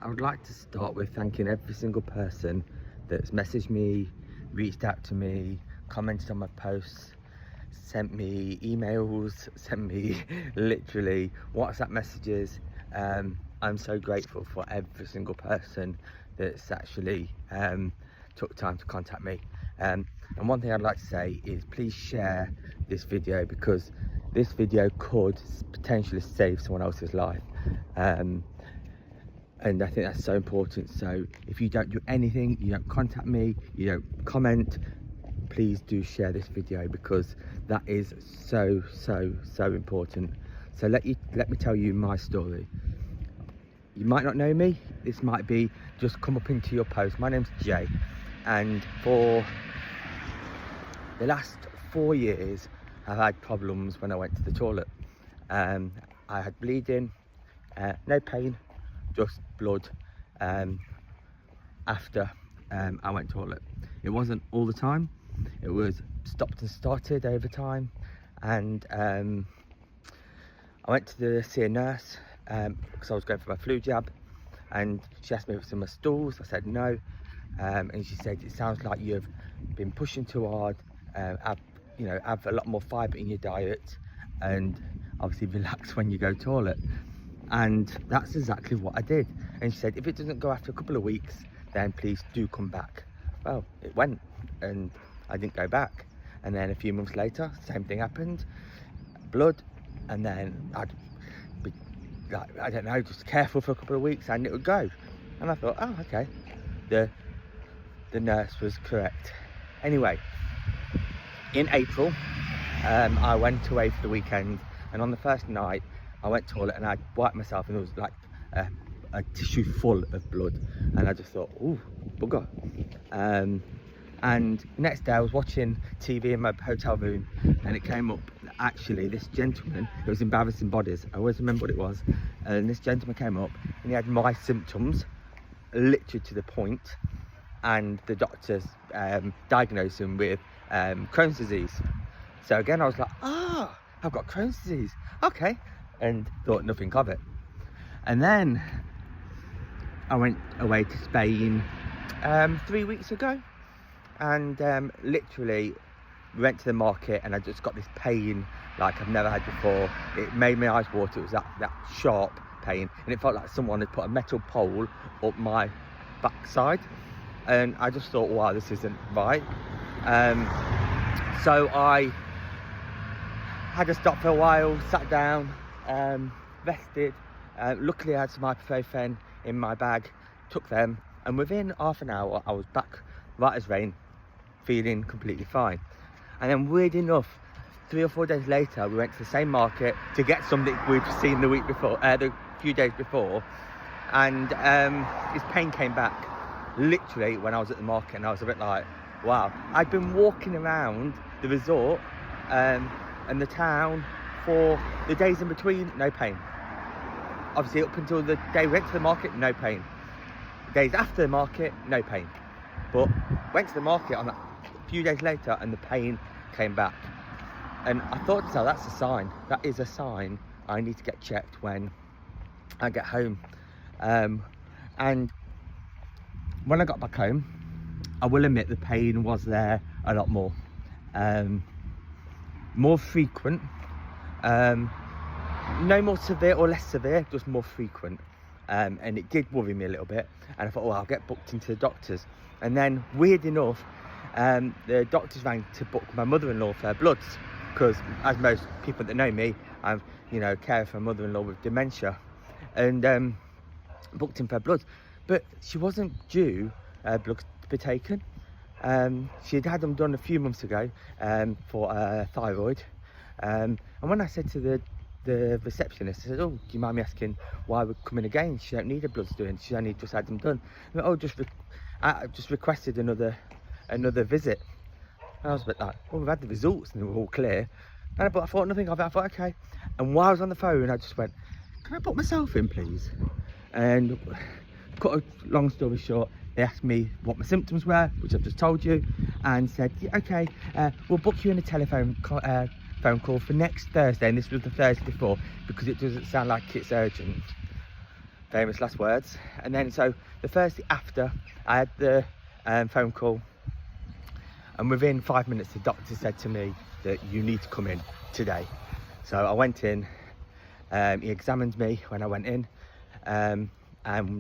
I would like to start with thanking every single person that's messaged me, reached out to me, commented on my posts, sent me emails, sent me literally WhatsApp messages. I'm so grateful for every single person that's actually took time to contact me. And one thing I'd like to say is please share this video, because this video could potentially save someone else's life. And I think that's so important. So if you don't do anything, you don't contact me, you don't comment, please do share this video, because that is so important. So let me tell you my story. You might not know me, this might be just come up into your post. My name's Jay, and for the last 4 years I've had problems when I went to the toilet. I had bleeding, no pain, just blood after I went to toilet. It wasn't all the time, it was stopped and started over time. And I went to see a nurse because I was going for my flu jab, and she asked me for some of my stools. I said no, and she said, it sounds like you've been pushing too hard, have a lot more fibre in your diet, and obviously relax when you go to toilet. And that's exactly what I did. And she said, if it doesn't go after a couple of weeks, then please do come back. Well, it went, and I didn't go back. And then a few months later, same thing happened, blood. And then I'd be like, I don't know, just careful for a couple of weeks and it would go. And I thought, oh, okay, the nurse was correct. Anyway, in April, I went away for the weekend, and on the first night, I went to the toilet and I wiped myself, and there was like a tissue full of blood, and I just thought, ooh, bugger. And the next day I was watching TV in my hotel room, and it came up that actually this gentleman, it was Embarrassing Bodies, I always remember what it was, and this gentleman came up and he had my symptoms, literally to the point, and the doctors diagnosed him with Crohn's disease. So again I was like, I've got Crohn's disease, okay, and thought nothing of it. And then I went away to Spain 3 weeks ago, and literally we went to the market, and I just got this pain like I've never had before. It made my eyes water. It was that sharp pain, and it felt like someone had put a metal pole up my backside, and I just thought, wow, this isn't right. So I had to stop for a while, sat down, rested. Luckily I had some ibuprofen in my bag, took them, and within half an hour I was back right as rain, feeling completely fine. And then weird enough, 3 or 4 days later, we went to the same market to get something we'd seen the week before, the few days before, and this pain came back literally when I was at the market, and I was a bit like, wow. I'd been walking around the resort and the town for the days in between, no pain. Obviously up until the day we went to the market, no pain. The days after the market, no pain. But went to the market on a few days later and the pain came back. And I thought to myself, that's a sign. That is a sign I need to get checked when I get home. And when I got back home, I will admit the pain was there a lot more. More frequent. No more severe or less severe, just more frequent. And it did worry me a little bit, and I thought, oh, I'll get booked into the doctors. And then weird enough, the doctors rang to book my mother-in-law for her bloods, because as most people that know me, I'm caring for my mother-in-law with dementia, and booked in for her bloods. But she wasn't due bloods to be taken. She'd had them done a few months ago for thyroid, and when I said to the receptionist, I said, oh, do you mind me asking why we're coming again? She don't need her bloods doing, she only just had them done. I went, oh, I just requested another visit. And I was a bit like, well, we've had the results and they were all clear. But I thought nothing of it. I thought, okay. And while I was on the phone, I just went, can I put myself in, please? And cut a long story short, they asked me what my symptoms were, which I've just told you, and said, yeah, okay, we'll book you in a telephone phone call for next Thursday. And this was the Thursday before, because it doesn't sound like it's urgent. famous last words. And then so the Thursday after, I had the phone call, and within 5 minutes the doctor said to me that you need to come in today. So I went in, he examined me when I went in, and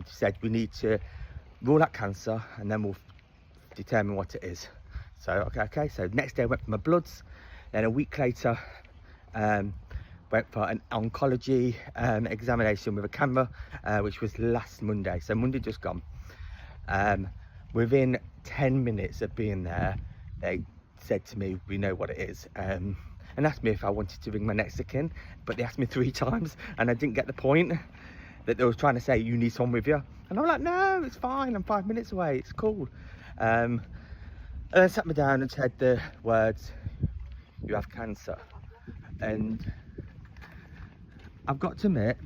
said we need to rule out cancer and then we'll determine what it is. So okay, so next day I went for my bloods, then a week later went for an oncology examination with a camera, which was last Monday, so Monday just gone. Within 10 minutes of being there, they said to me, we know what it is, and asked me if I wanted to ring my next of kin, but they asked me 3 times and I didn't get the point that they were trying to say you need someone with you, and I'm like, no, it's fine, I'm 5 minutes away, it's cool. And they sat me down and said the words, you have cancer. And I've got to admit,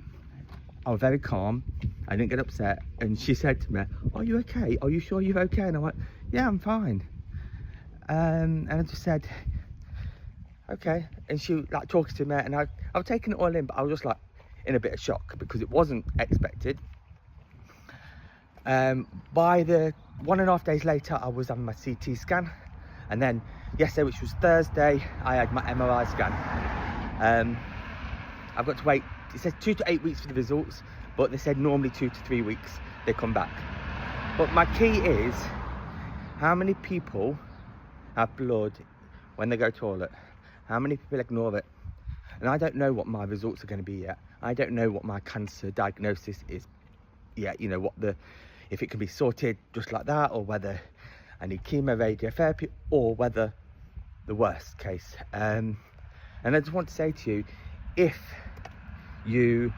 I was very calm, I didn't get upset, and she said to me, are you okay? Are you sure you're okay? And I went, yeah, I'm fine. And I just said, okay. And she like talking to me, and I was taking it all in, but I was just like in a bit of shock because it wasn't expected. By the 1.5 days later, I was having my CT scan, and then yesterday, which was Thursday, I had my MRI scan. I've got to wait, it says 2 to 8 weeks for the results, but they said normally 2 to 3 weeks they come back. But my key is, how many people have blood when they go to toilet? How many people ignore it? And I don't know what my results are going to be yet. I don't know what my cancer diagnosis is yet, you know, what the, if it can be sorted just like that, or whether I need chemo, radiotherapy, or whether the worst case. And I just want to say to you, if you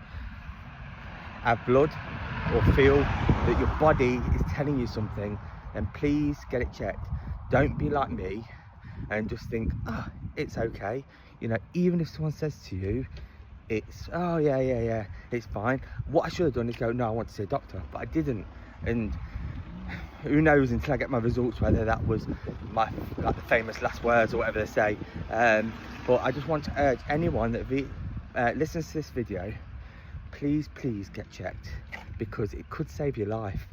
have blood or feel that your body is telling you something, then please get it checked. Don't be like me and just think, oh, it's okay. You know, even if someone says to you, it's, oh yeah, it's fine. What I should have done is go, no, I want to see a doctor, but I didn't. And who knows until I get my results whether that was my, like, the famous last words or whatever they say. But I just want to urge anyone that listens to this video, please get checked, because it could save your life.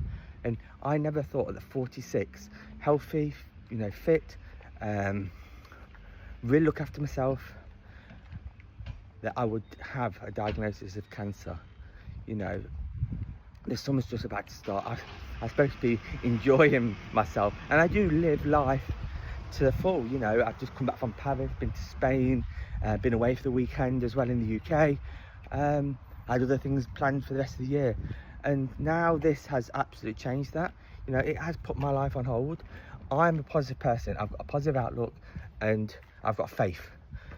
And I never thought at 46, healthy, you know, fit, really look after myself, that I would have a diagnosis of cancer. You know, the summer's just about to start. I'm supposed to be enjoying myself, and I do live life to the full. You know, I've just come back from Paris, been to Spain, been away for the weekend as well in the UK. I had other things planned for the rest of the year, and now this has absolutely changed that. You know, it has put my life on hold. I'm a positive person, I've got a positive outlook, and I've got faith.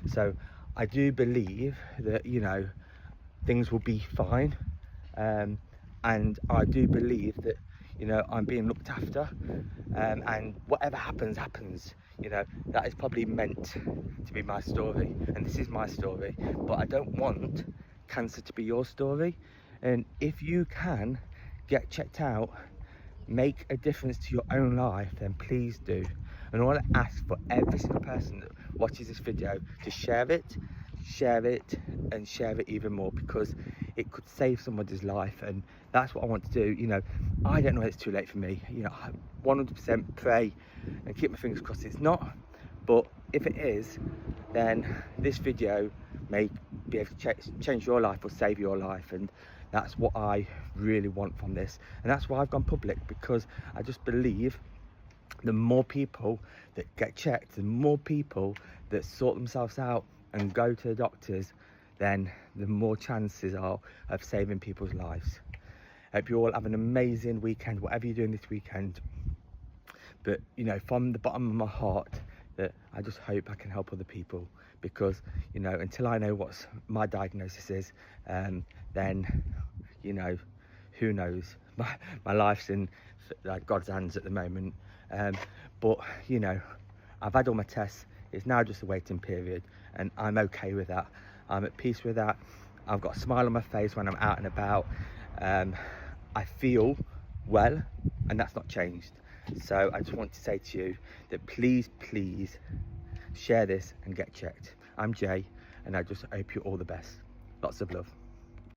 So I do believe that, you know, things will be fine, and I do believe that, you know, I'm being looked after, and whatever happens. You know, that is probably meant to be my story, and this is my story, but I don't want cancer to be your story. And if you can get checked out, make a difference to your own life, then please do. And I want to ask for every single person that watches this video to share it, and share it even more, because it could save somebody's life. And that's what I want to do. You know, I don't know if it's too late for me. You know, I 100% pray and keep my fingers crossed it's not, but if it is, then this video may be able to change your life or save your life. And that's what I really want from this, and that's why I've gone public, because I just believe the more people that get checked, the more people that sort themselves out and go to the doctors, then the more chances are of saving people's lives. I hope you all have an amazing weekend, whatever you're doing this weekend. But, you know, from the bottom of my heart, that I just hope I can help other people, because, you know, until I know what my diagnosis is, then, you know, who knows. My life's in like God's hands at the moment. But, you know, I've had all my tests. It's now just a waiting period, and I'm okay with that. I'm at peace with that. I've got a smile on my face when I'm out and about. I feel well, and that's not changed. So I just want to say to you that please share this and get checked. I'm Jay, and I just hope you all the best. Lots of love.